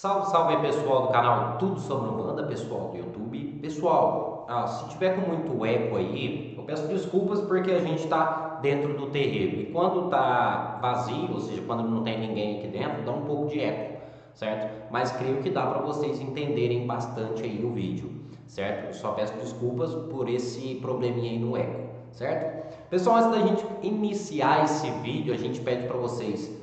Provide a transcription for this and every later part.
Salve, salve aí, pessoal do canal Tudo sobre Umbanda, pessoal do YouTube. Pessoal, se tiver com muito eco aí, eu peço desculpas porque a gente está dentro do terreiro. E quando está vazio, ou seja, quando não tem ninguém aqui dentro, dá um pouco de eco, certo? Mas creio que dá para vocês entenderem bastante aí o vídeo, certo? Eu só peço desculpas por esse probleminha aí no eco, certo? Pessoal, antes da gente iniciar esse vídeo, a gente pede para vocês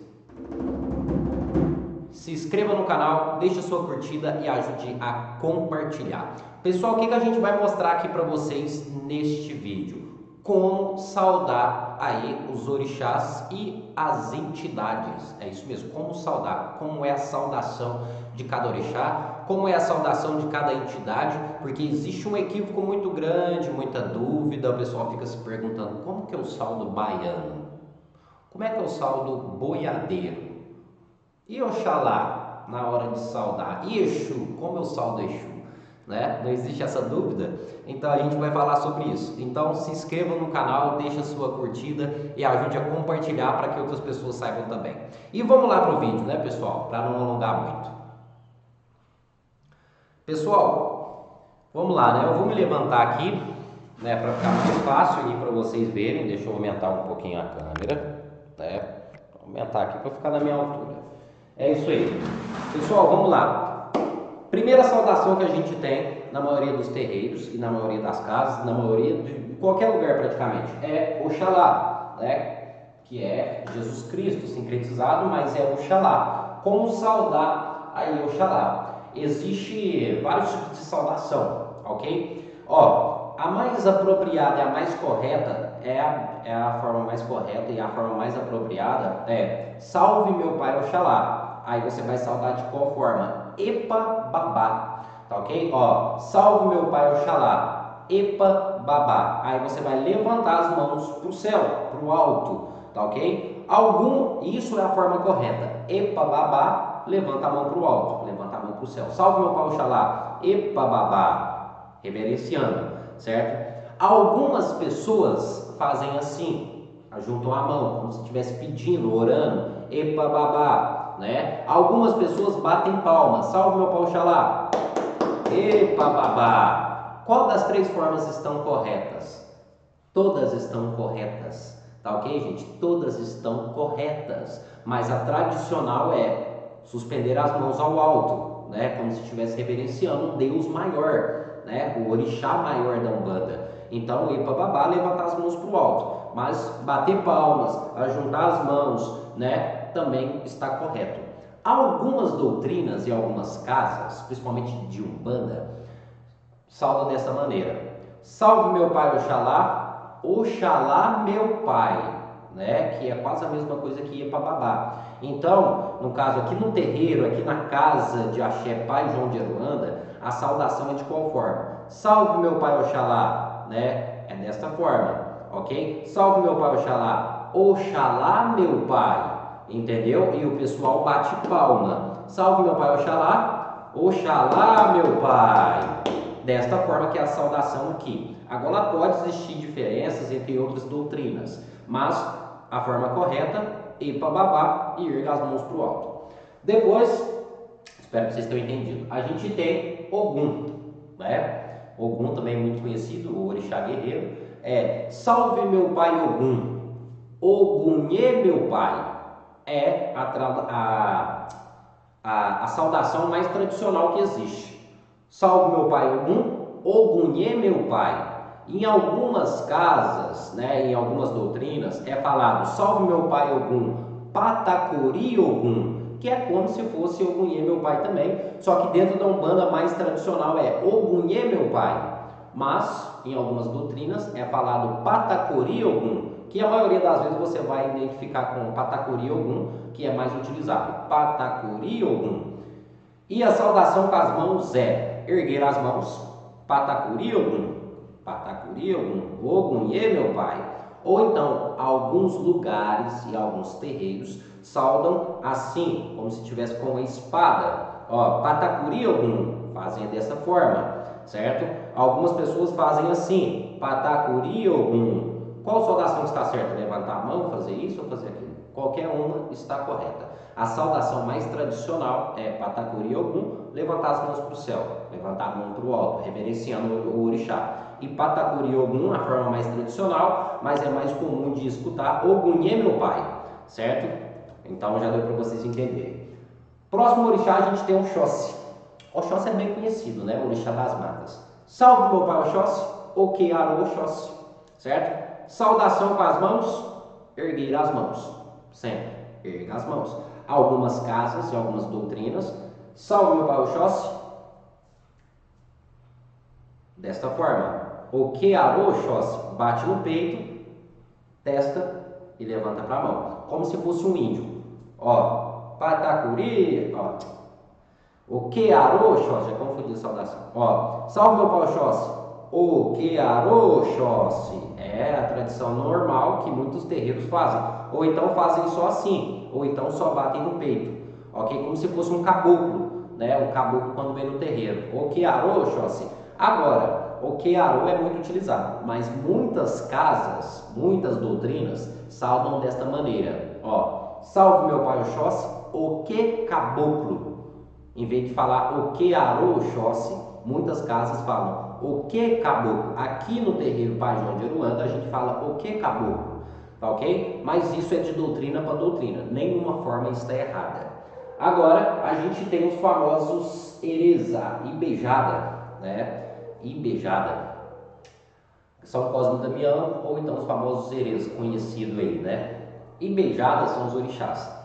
se inscreva no canal, deixe a sua curtida e ajude a compartilhar. Pessoal, o que a gente vai mostrar aqui para vocês neste vídeo? Como saudar aí os orixás e as entidades. É isso mesmo, como saudar, como é a saudação de cada orixá, como é a saudação de cada entidade, porque existe um equívoco muito grande, muita dúvida, o pessoal fica se perguntando como que é o saldo baiano? Como é que é o saldo boiadeiro? E Oxalá, na hora de saudar? E Exu, como eu saldo Exu? Né? Não existe essa dúvida? Então a gente vai falar sobre isso. Então se inscreva no canal, deixe a sua curtida e ajude a compartilhar para que outras pessoas saibam também. E vamos lá para o vídeo, né, pessoal? Para não alongar muito. Pessoal, vamos lá, né? Eu vou me levantar aqui, né, para ficar mais fácil aí para vocês verem. Deixa eu aumentar um pouquinho a câmera, né? Vou aumentar aqui para ficar na minha altura. É isso aí. Pessoal, vamos lá. Primeira saudação que a gente tem na maioria dos terreiros e na maioria das casas, na maioria de qualquer lugar praticamente, é Oxalá, né? Que é Jesus Cristo sincretizado, mas é Oxalá. Como saudar aí Oxalá? Existe vários tipos de saudação, ok? Ó, a mais apropriada e a mais correta é a forma mais correta e a forma mais apropriada é salve meu pai Oxalá. Aí você vai saudar de qual forma? Epa babá, tá ok? Ó, salve meu pai Oxalá, epa babá. Aí você vai levantar as mãos para o céu, para o alto, tá ok? Isso é a forma correta. Epa babá, levanta a mão para o alto, levanta a mão para o céu. Salve meu pai Oxalá, epa babá, reverenciando, certo? Algumas pessoas fazem assim, juntam a mão, como se estivesse pedindo, orando, epa babá. Né? Algumas pessoas batem palmas, salve meu pai Oxalá, epa babá. Qual das três formas estão corretas? Todas estão corretas, tá ok, gente? Todas estão corretas, mas a tradicional é suspender as mãos ao alto, né? Como se estivesse reverenciando um Deus maior, né? O orixá maior da Umbanda. Então, epa babá, levantar as mãos para o alto, mas bater palmas, ajuntar as mãos, né? Também está correto. Algumas doutrinas e algumas casas, principalmente de Umbanda, saudam dessa maneira: salve meu pai Oxalá, Oxalá meu pai, né? Que é quase a mesma coisa que Epa babá. Então, no caso aqui no terreiro, aqui na casa de Axé Pai João de Aruanda, a saudação é de qual forma? Salve meu pai Oxalá, né? É desta forma, ok? Salve meu pai Oxalá, Oxalá meu pai. Entendeu? E o pessoal bate palma. Salve meu pai Oxalá, Oxalá meu pai. Desta forma que é a saudação aqui. Agora pode existir diferenças entre outras doutrinas, mas a forma correta, epa babá e erga as mãos para o alto. Depois, espero que vocês tenham entendido, a gente tem Ogum, né? Ogum também é muito conhecido, o orixá guerreiro. É salve meu pai Ogum, Ogunhê meu pai. É a saudação mais tradicional que existe. Salve meu pai Ogum, Ogunhê meu pai. Em algumas casas, né, em algumas doutrinas, é falado salve meu pai Ogum, Patacuri Ogum, que é como se fosse Ogunhê meu pai também, só que dentro da Umbanda mais tradicional é Ogunhê meu pai. Mas, em algumas doutrinas, é falado Patacuri Ogum, que a maioria das vezes você vai identificar com Patacuri Ogum, que é mais utilizado. Patacuri Ogum. E a saudação com as mãos é erguer as mãos, Patacuri Ogum, Patacuri Ogum, Ogunhê meu pai. Ou então, alguns lugares e alguns terreiros saudam assim, como se tivesse com uma espada. Ó, Patacuri Ogum, fazem dessa forma, certo? Algumas pessoas fazem assim, Patacuri Ogum. Qual saudação está certa? Levantar a mão, fazer isso ou fazer aquilo? Qualquer uma está correta. A saudação mais tradicional é Patacuri Ogum, levantar as mãos para o céu, levantar a mão para o alto, reverenciando o orixá. E Patacuri Ogum, a forma mais tradicional, mas é mais comum de escutar, Ogum é meu pai, certo? Então já deu para vocês entenderem. Próximo orixá a gente tem o Oxóssi. Oxóssi é bem conhecido, né? O orixá das matas. Salve meu pai Oxóssi, Okearo Oxóssi, certo? Saudação com as mãos, erguer as mãos, sempre, erga as mãos. Algumas casas e algumas doutrinas, salve meu pai Oxóssi, desta forma. Okearo Oxóssi, bate no peito, testa e levanta para a mão, como se fosse um índio. Ó, Patacuri, ó. Okearo Oxóssi, já confundi a saudação. Ó, salve meu pai Oxóssi, Okearo Oxóssi. É a tradição normal que muitos terreiros fazem. Ou então fazem só assim, ou então só batem no peito. Ok? Como se fosse um caboclo, né? Um caboclo quando vem no terreiro. Okearo Oxóssi. Agora, Okearo é muito utilizado, mas muitas casas, muitas doutrinas saudam desta maneira. Ó, salve meu pai Oxóssi, Oke caboclo. Em vez de falar Okearo Oxóssi, muitas casas falam Oke caboclo. Aqui no terreiro Pai João de Aruanda a gente fala Oke caboclo, tá ok? Mas isso é de doutrina para doutrina, nenhuma forma está errada. Agora a gente tem os famosos Ereza, Ibejada, né? Ibejada, São Cosme e Damião, ou então os famosos Ereza, conhecido aí, né? Ibejada são os orixás.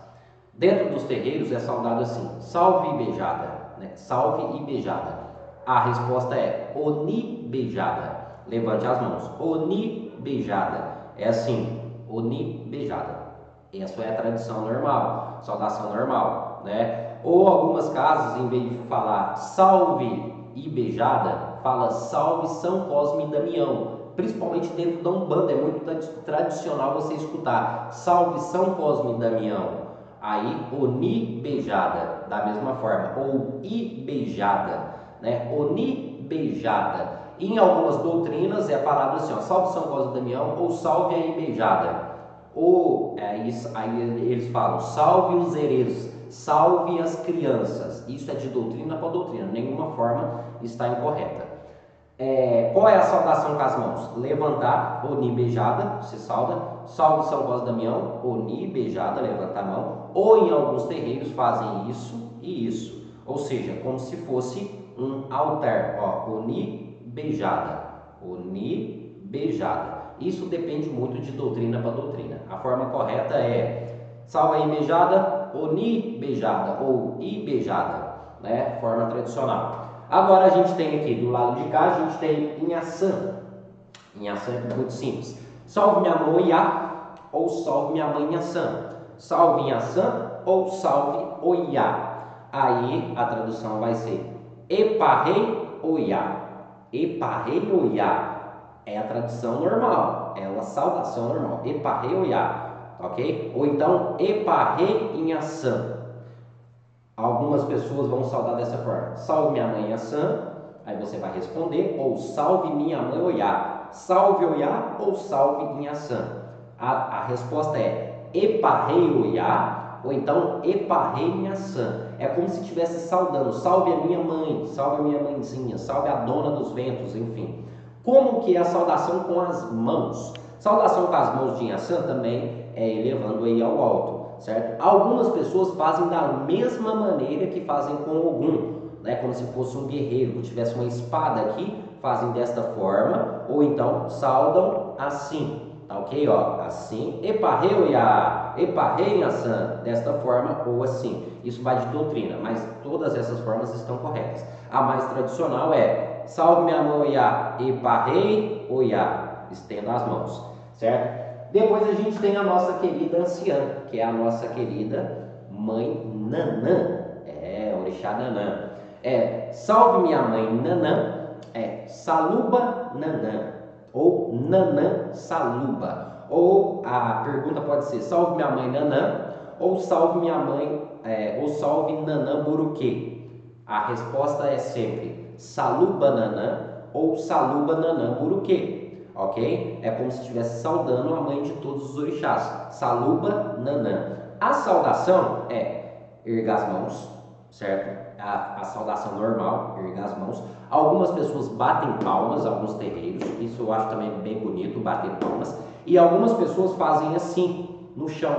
Dentro dos terreiros é saudado assim, salve Ibejada, né? Salve Ibejada. A resposta é Oni Beijada. Levante as mãos. Oni Beijada. É assim, Oni Beijada. Essa é a tradição normal, saudação normal, né? Ou algumas casas, em vez de falar salve Ibejada, fala salve São Cosme e Damião. Principalmente dentro da Umbanda, é muito tradicional você escutar salve São Cosme e Damião. Aí, Oni Beijada, da mesma forma, ou Ibeijada, né? Oni Beijada. Em algumas doutrinas é falado assim, ó, salve São Cosme e Damião, ou salve a Ibeijada. Ou aí eles falam, salve os herês, salve as crianças. Isso é de doutrina para doutrina, nenhuma forma está incorreta. Qual é a saudação com as mãos? Levantar, Oni Beijada, se sauda. Salve São Cosme e Damião, Oni Beijada, levanta a mão. Ou em alguns terreiros fazem isso e isso. Ou seja, como se fosse um altar. Ó, Oni Beijada, Oni Beijada. Isso depende muito de doutrina para doutrina. A forma correta é salve aí Beijada, Oni Beijada ou Ibeijada, né? Forma tradicional. Agora a gente tem aqui do lado de cá, a gente tem Inhaçã. Inhaçã é muito simples. Salve minha mãe Oiá ou salve minha mãe Inhaçã. Salve Inhaçã ou salve Oiá. Aí a tradução vai ser Eparrei Oiá. Eparrei Oiá. É a tradução normal, é uma saudação normal. Eparrei Oiá, ok? Ou então Eparrei Inhaçã. Algumas pessoas vão saudar dessa forma. Salve minha mãe Inhaçã, aí você vai responder, ou salve minha mãe Oiá. Salve Oiá ou salve Inhaçã. A resposta é Eparrei Oiá, ou então Eparrei Inhaçã. É como se estivesse saudando, salve a minha mãe, salve a minha mãezinha, salve a dona dos ventos, enfim. Como que é a saudação com as mãos? Saudação com as mãos de Inhaçã também é elevando aí ao alto. Certo? Algumas pessoas fazem da mesma maneira que fazem com Ogum, né? Como se fosse um guerreiro que tivesse uma espada aqui, fazem desta forma, ou então saudam assim, tá ok? Ó, assim, Eparrei Oiá, Eparrei Inhaçã, desta forma ou assim. Isso vai de doutrina, mas todas essas formas estão corretas. A mais tradicional é salve minha mãe Oiá, Eparrei Oiá, estenda as mãos, certo? Depois a gente tem a nossa querida anciã, que é a nossa querida mãe Nanã. Orixá Nanã. Salve minha mãe Nanã, Saluba Nanã, ou Nanã Saluba. Ou a pergunta pode ser, salve minha mãe Nanã, ou salve minha mãe, ou salve Nanã Buruquê. A resposta é sempre Saluba Nanã ou Saluba Nanã Buruquê. ok? É como se estivesse saudando a mãe de todos os orixás. Saluba Nanã. A saudação é ergar as mãos, certo? A saudação normal, ergar as mãos. Algumas pessoas batem palmas, alguns terreiros, isso eu acho também bem bonito, bater palmas. E algumas pessoas fazem assim, no chão,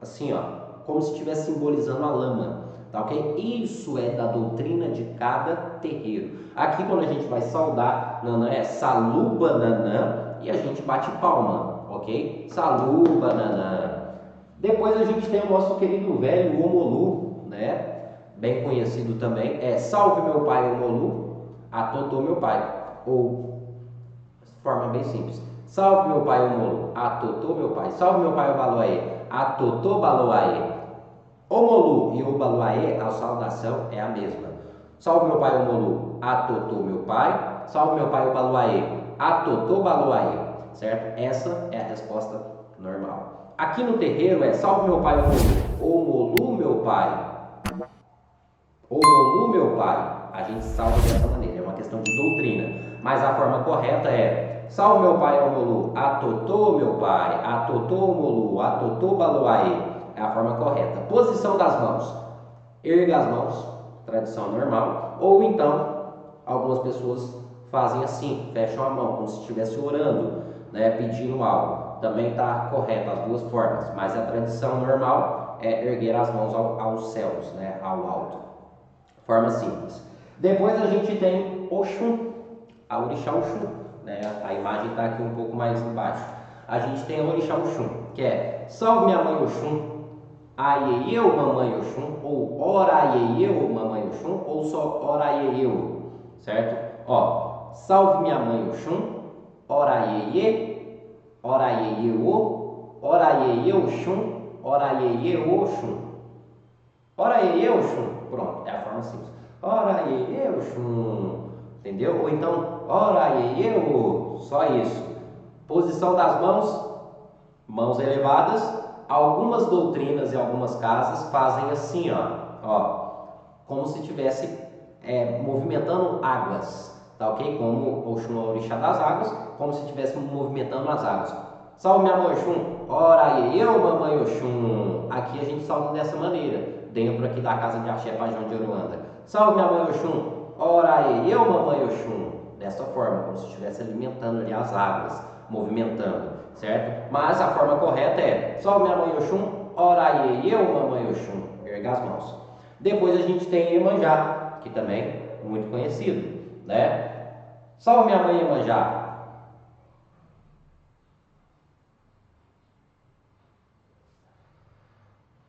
assim ó, como se estivesse simbolizando a lama, tá ok? Isso é da doutrina de cada terreiro. Aqui quando a gente vai saudar Nanã é Saluba Nanã e a gente bate palma, ok? Saluba Nanã. Depois a gente tem o nosso querido velho Omolu, né? Bem conhecido também, é Salve meu pai Omolu, Atotô meu pai, ou de forma bem simples, Salve meu pai Omolu, Atotô meu pai, Salve meu pai Obaloaê, Atotô Baloaê. Omolu e Obaloaê, a saudação é a mesma. Salve meu pai Omolu, Atotô meu pai, Salve meu pai Obaloaê, Atotô Baloaê, certo? Essa é a resposta normal. Aqui no terreiro é Salve meu pai Omolu, Omolu meu pai, Omolu meu pai, a gente salva dessa maneira, é uma questão de doutrina. Mas a forma correta é Salve meu pai Omolu, Atotô meu pai, Atotô Omolu, Atotô Baloaê. É a forma correta. Posição das mãos. Erga as mãos, tradição normal. Ou então, algumas pessoas fazem assim, fecham a mão, como se estivesse orando, né, pedindo algo. Também está correto as duas formas, mas a tradição normal é erguer as mãos aos céus, né, ao alto. Forma simples. Depois a gente tem Oxum, a orixá Oxum, né? A imagem está aqui um pouco mais embaixo. A gente tem a orixá Oxum, que é Salve minha mãe Oxum, Aieieu mamãe Oxum, ou Ora Aieieu mamãe Oxum, ou só Ora Aieieu, certo? Ó, Salve minha mãe Oxum, Ora Aieiê, Ora Aieieu, Ora Aieieu Oxum, Ora Aieieu Oxum. Ora Oxum, pronto, é a forma simples. Ora Oxum, entendeu? Ou então, ora só isso. Posição das mãos, mãos elevadas. Algumas doutrinas e algumas casas fazem assim, ó, como se estivesse movimentando águas, tá ok? Como Oxum é o orixá das águas, como se estivesse movimentando as águas. Salve minha mãe Oxum, ora mamãe Oxum. Aqui a gente salva dessa maneira, dentro aqui da casa de Axé Pajão de Uruanda. Salve minha mãe Oxum, ora mamãe Oxum. Dessa forma, como se estivesse alimentando ali as águas, movimentando, certo? Mas a forma correta é Salve minha mãe Oxum, ora mamãe Oxum. Erga as mãos. Depois a gente tem Iemanjá, que também é muito conhecido, né? Salve minha mãe Iemanjá.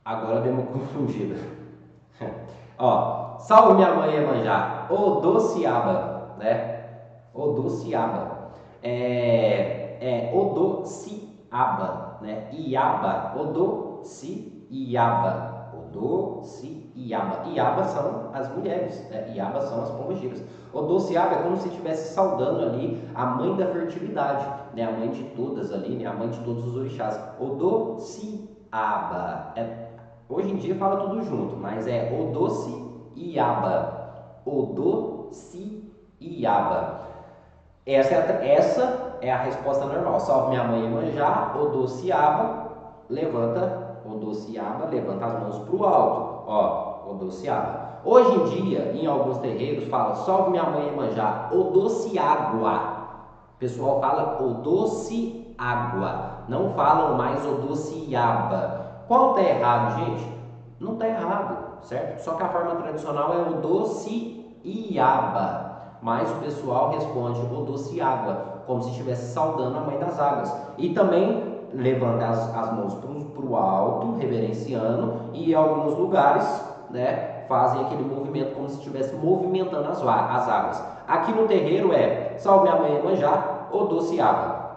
Agora deu uma confundida. Ó, salve minha mãe Iemanjá, Odociaba, né? Odociaba. Odociaba, né? Iaba, Odociaba. Odociaba. Iaba são as mulheres, né? Iaba são as pombogiras. Odociaba é como se estivesse saudando ali a mãe da fertilidade, né? A mãe de todas ali, né? A mãe de todos os orixás. Odociaba. Hoje em dia fala tudo junto, mas é Odociaba. Odociaba. Essa é a resposta normal. Salve minha mãe Iemanjá, Odociaba, levanta as mãos para o alto. Ó, Odociaba. Hoje em dia, em alguns terreiros, fala Salve minha mãe Iemanjá, Odociágua. O pessoal fala Odociágua. Não falam mais Odociaba. Qual está errado, gente? Não está errado, certo? Só que a forma tradicional é Odociaba. Mas o pessoal responde Odociágua, como se estivesse saudando a mãe das águas. E também levanta as mãos para o alto, reverenciando, e em alguns lugares, né, fazem aquele movimento como se estivesse movimentando as águas. Aqui no terreiro é Salve minha mãe Iemanjá, Odociaba.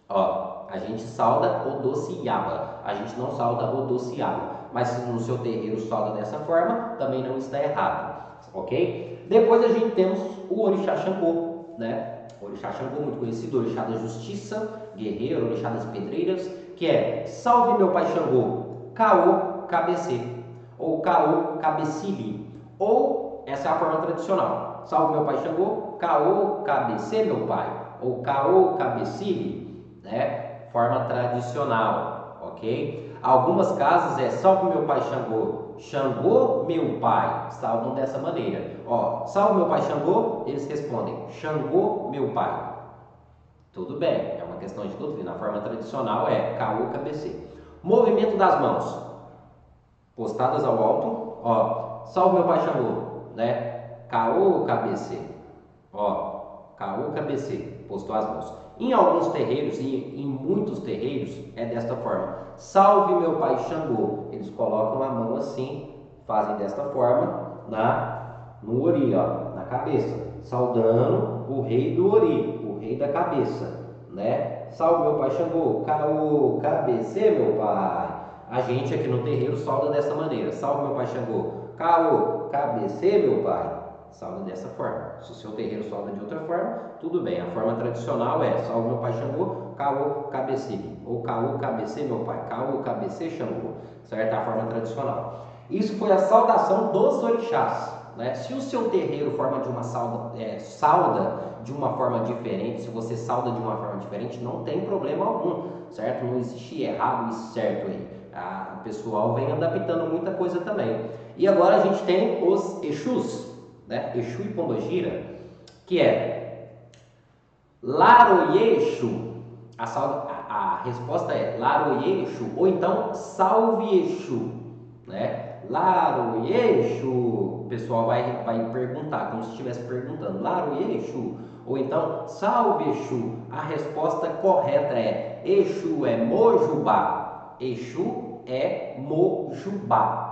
Ó, a gente sauda Odociaba, a gente não sauda Odociaba. Mas se no seu terreiro sauda dessa forma, também não está errado, ok? Depois a gente temos o orixá Xangô, né? O orixá Xangô, muito conhecido, orixá da justiça, guerreiro, orixá das pedreiras, que é Salve meu pai Xangô, Caô Cabecê, ou Caô Cabecili, ou essa é a forma tradicional, Salve meu pai Xangô, Caô Cabecê meu pai, ou caô, cabecilhe, né? Forma tradicional, ok? Algumas casas é salve meu pai Xangô, Xangô meu pai, saudam dessa maneira. Ó, salve meu pai Xangô, eles respondem Xangô meu pai. Tudo bem, é uma questão de doutrina. A forma tradicional é caô, cabecê. Movimento das mãos, postadas ao alto, ó, salve meu pai Xangô, né? Caô, cabecê, ó, caô, cabecê, postou as mãos. Em alguns terreiros e em muitos terreiros é desta forma: salve meu pai Xangô. Eles colocam a mão assim, fazem desta forma no ori, ó, na cabeça, saudando o rei do ori, o rei da cabeça, né? Salve meu pai Xangô, caô, cabecê meu pai. A gente aqui no terreiro sauda dessa maneira: salve meu pai Xangô, caô, cabecê meu pai. Sauda dessa forma. Se o seu terreiro sauda de outra forma, tudo bem. A forma tradicional é salve meu pai Xangô, caô, cabecê, ou caô, cabecê meu pai, caô, cabecê Xangô, certo? A forma tradicional. Isso foi a saudação dos orixás, né? Se o seu terreiro forma de uma sauda de uma forma diferente, se você sauda de uma forma diferente, não tem problema algum, certo? Não existe errado e certo aí. O pessoal vem adaptando muita coisa também. E agora a gente tem os Exus, né? Exu e Pombagira, que é Laroyexu. A resposta é Laroyexu, ou então Salve Exu, né? Laroyexu. O pessoal vai perguntar, como se estivesse perguntando, Laroyexu, ou então Salve Exu. A resposta correta é Exu é Mojubá. Exu é Mojubá.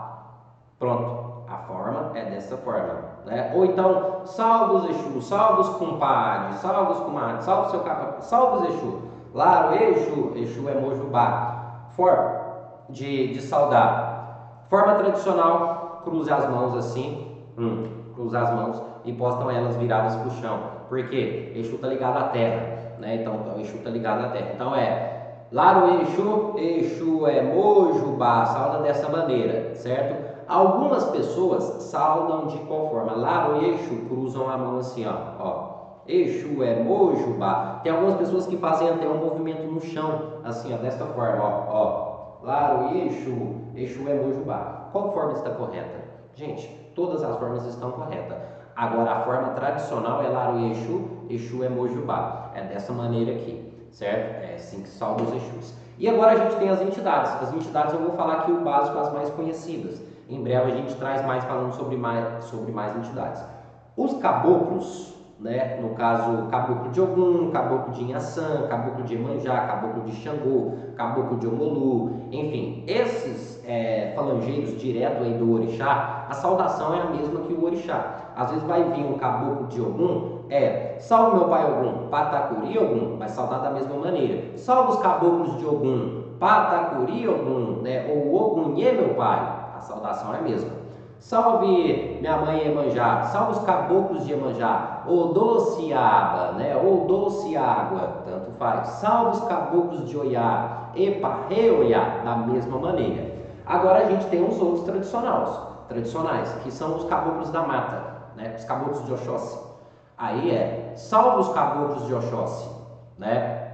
Pronto, a forma é dessa forma, né? Ou então, salve os Exu, salve os compadres, salve os comadres, salve o seu capa, salve os Exu. Claro, Exu, Exu é Mojubá. Forma de saudar. Forma tradicional, cruza as mãos assim, cruza as mãos e postam elas viradas para o chão. Por quê? Exu está ligado à terra, né? Então, o Exu está ligado à terra. Então, Laro Exu, Exu é Mojubá, sauda dessa maneira, certo? Algumas pessoas saudam de qual forma? Laro Exu, cruzam a mão assim, ó. Exu é Mojubá. Tem algumas pessoas que fazem até um movimento no chão, assim, ó, desta forma, ó. Laro Exu, Exu é Mojubá. Qual forma está correta? Gente, todas as formas estão corretas. Agora, a forma tradicional é Laro Exu, Exu é Mojubá. É dessa maneira aqui, certo? É assim que salva os Exus. E agora a gente tem as entidades. As entidades eu vou falar aqui o básico, as mais conhecidas. Em breve a gente traz mais falando sobre mais entidades. Os caboclos, né? No caso, caboclo de Ogum, caboclo de Inhaçã, caboclo de Iemanjá, caboclo de Xangô, caboclo de Omolu, enfim, esses falangeiros direto aí do orixá, a saudação é a mesma que o orixá. Às vezes vai vir um caboclo de Ogum, salve meu pai Ogum, Patacuri Ogum, vai saudar da mesma maneira. Salve os caboclos de Ogum, Patacuri Ogum, né? Ou Ogunhê meu pai, a saudação é a mesma. Salve minha mãe Iemanjá, salve os caboclos de Iemanjá, ou doce aba, né? Ou doce água, tanto faz. Salve os caboclos de Oiá, Eparre Oiá, da mesma maneira. Agora a gente tem os outros tradicionais, que são os caboclos da mata, né? Os caboclos de Oxóssi. Aí salve os caboclos de Oxóssi, né?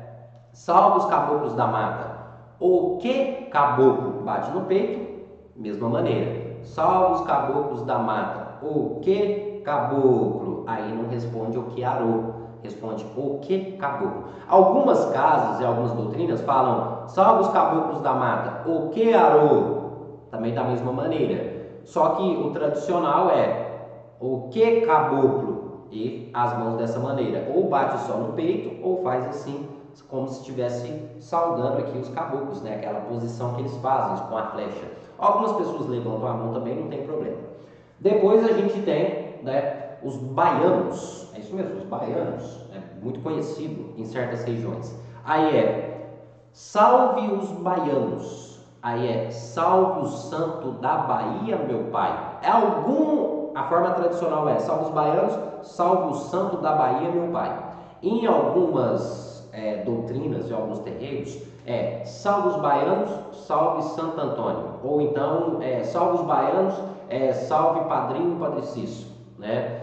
Salve os caboclos da mata. O que caboclo? Bate no peito, mesma maneira. Salve os caboclos da mata. O que caboclo? Aí não responde o que arô, responde o que caboclo. Algumas casas e algumas doutrinas falam salve os caboclos da mata. O que arô? Também da mesma maneira. Só que o tradicional é o que caboclo e as mãos dessa maneira. Ou bate só no peito ou faz assim, como se estivesse saudando aqui os caboclos, né? Aquela posição que eles fazem com a flecha. Algumas pessoas levantam a mão também, não tem problema. Depois a gente tem, né, os baianos. É isso mesmo, os baianos. É muito conhecido em certas regiões. Aí salve os baianos. Aí salve o santo da Bahia, meu pai. A forma tradicional é salve os baianos, salve o santo da Bahia, meu pai. Em algumas doutrinas e alguns terreiros, salve os baianos, salve Santo Antônio, ou então salve os baianos, salve Padrinho Padre Cício, né?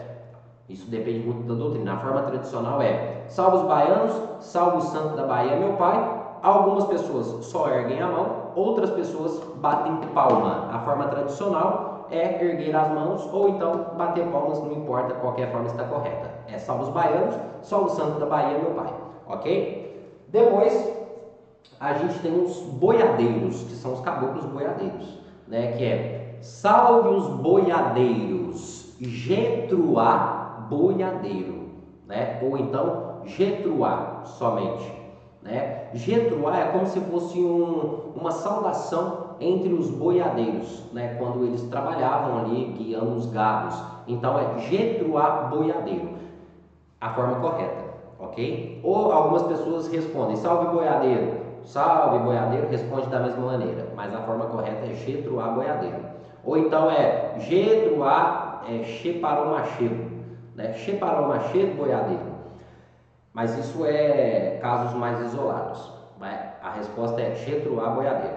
Isso depende muito da doutrina. A forma tradicional é: salve os baianos, salve o santo da Bahia, meu pai. Algumas pessoas só erguem a mão, outras pessoas batem palma. A forma tradicional é erguer as mãos ou então bater palmas, não importa, qualquer forma está correta. É salve os baianos, salve o santo da Bahia, meu pai. Ok? Depois a gente tem os boiadeiros, que são os caboclos boiadeiros, né? Que é salve os boiadeiros, Getruá boiadeiro, né? Ou então Getruá somente, né? Getruá é como se fosse uma saudação entre os boiadeiros, né? Quando eles trabalhavam ali guiando os gados. Então é Getruá boiadeiro, a forma correta, ok? Ou algumas pessoas respondem salve boiadeiro, salve boiadeiro, responde da mesma maneira, mas a forma correta é Getruá boiadeiro. Ou então é Getruá Sheparomachedo, né? Sheparomachedo boiadeiro. Mas isso é casos mais isolados, né? A resposta é Getruá boiadeiro.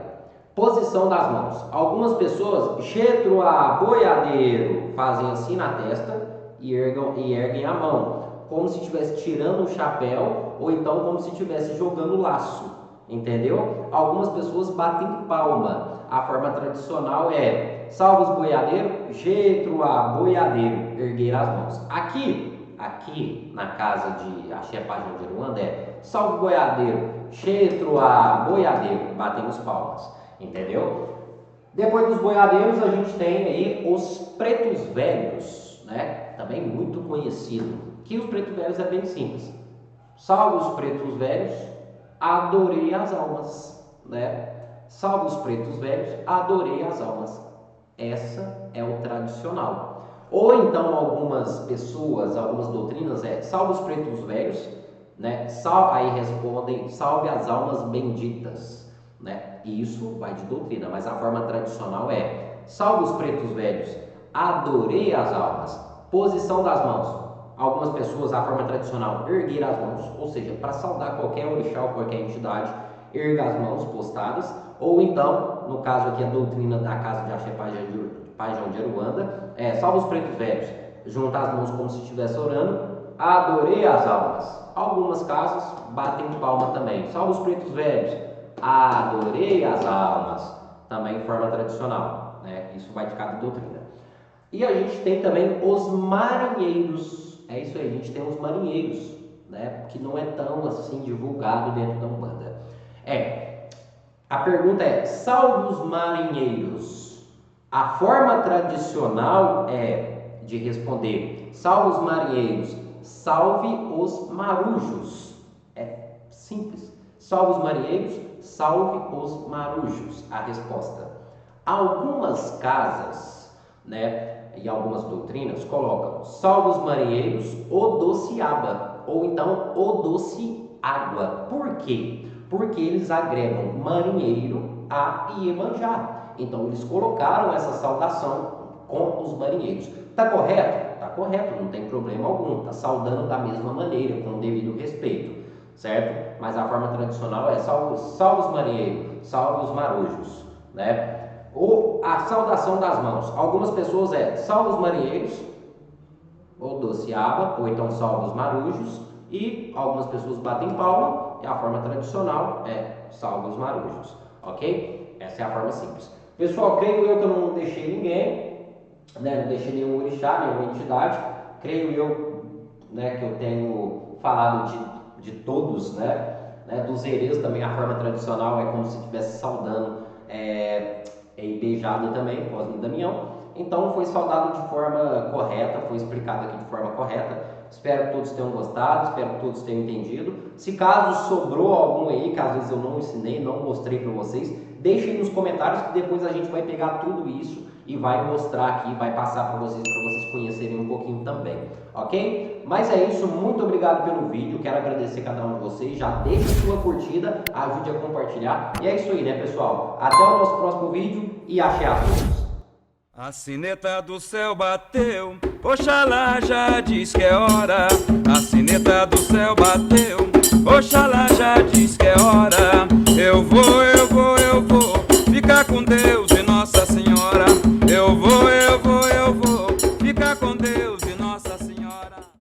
Posição das mãos. Algumas pessoas, Getruá boiadeiro, fazem assim na testa e erguem a mão, como se estivesse tirando o chapéu ou então como se estivesse jogando laço, entendeu? Algumas pessoas batem palma. A forma tradicional é salve os boiadeiros, Getruá boiadeiro, erguer as mãos. Aqui na casa de Axé Pajão de Aruanda é salve boiadeiro, Getruá boiadeiro, batemos palmas, entendeu? Depois dos boiadeiros a gente tem aí os pretos velhos, né? Também muito conhecido. Que os pretos velhos é bem simples. Salve os pretos velhos, adorei as almas, né? Salve os pretos velhos, adorei as almas. Essa é o tradicional. Ou então algumas pessoas, algumas doutrinas salve os pretos velhos, né? Aí respondem salve as almas benditas, né? E isso vai de doutrina, mas a forma tradicional é salve os pretos velhos, adorei as almas. Posição das mãos. Algumas pessoas, a forma tradicional, erguer as mãos, ou seja, para saudar qualquer orixá ou qualquer entidade, erga as mãos postadas, ou então, no caso aqui a doutrina da casa de Axé Pajão de Aruanda, salve os pretos velhos, juntar as mãos como se estivesse orando, adorei as almas. Algumas casas batem palma também, salve os pretos velhos, adorei as almas, também em forma tradicional, né? Isso vai de cada doutrina. E a gente tem também os marinheiros, é isso aí, a gente tem os marinheiros, né? Que não é tão assim divulgado dentro da Umbanda. A pergunta é, salve os marinheiros. A forma tradicional é de responder, salve os marinheiros, salve os marujos. É simples. Salve os marinheiros, salve os marujos. A resposta. Algumas casas, né, e algumas doutrinas colocam salve os marinheiros, Odociaba, ou então Odociágua. Por quê? Porque eles agregam marinheiro a Iemanjá. Então eles colocaram essa saudação com os marinheiros. Está correto? Está correto, não tem problema algum. Está saudando da mesma maneira, com o devido respeito, certo? Mas a forma tradicional é salve os marinheiros, salve os marujos, né? Ou a saudação das mãos. Algumas pessoas salve os marinheiros, ou Dociaba, ou então salve os marujos, e algumas pessoas batem palma, e a forma tradicional é salve os marujos, ok? Essa é a forma simples. Pessoal, creio eu que eu não deixei ninguém, né? Não deixei nenhum orixá, nenhuma entidade. Creio eu, né, que eu tenho falado de todos, né? Dos herês também, a forma tradicional é como se estivesse saudando e beijado também, Cosme e Damião. Então foi saudado de forma correta, foi explicado aqui de forma correta. Espero que todos tenham gostado, espero que todos tenham entendido. Se caso sobrou algum aí, que às vezes eu não ensinei, não mostrei para vocês, deixem nos comentários que depois a gente vai pegar tudo isso e vai mostrar aqui, vai passar para vocês conhecerem um pouquinho também, ok? Mas é isso, muito obrigado pelo vídeo, quero agradecer cada um de vocês, já deixe a sua curtida, ajude a compartilhar, e é isso aí, né, pessoal? Até o nosso próximo vídeo e axé a todos! A sineta do céu bateu, Oxalá já diz que é hora. A sineta do céu bateu, Oxalá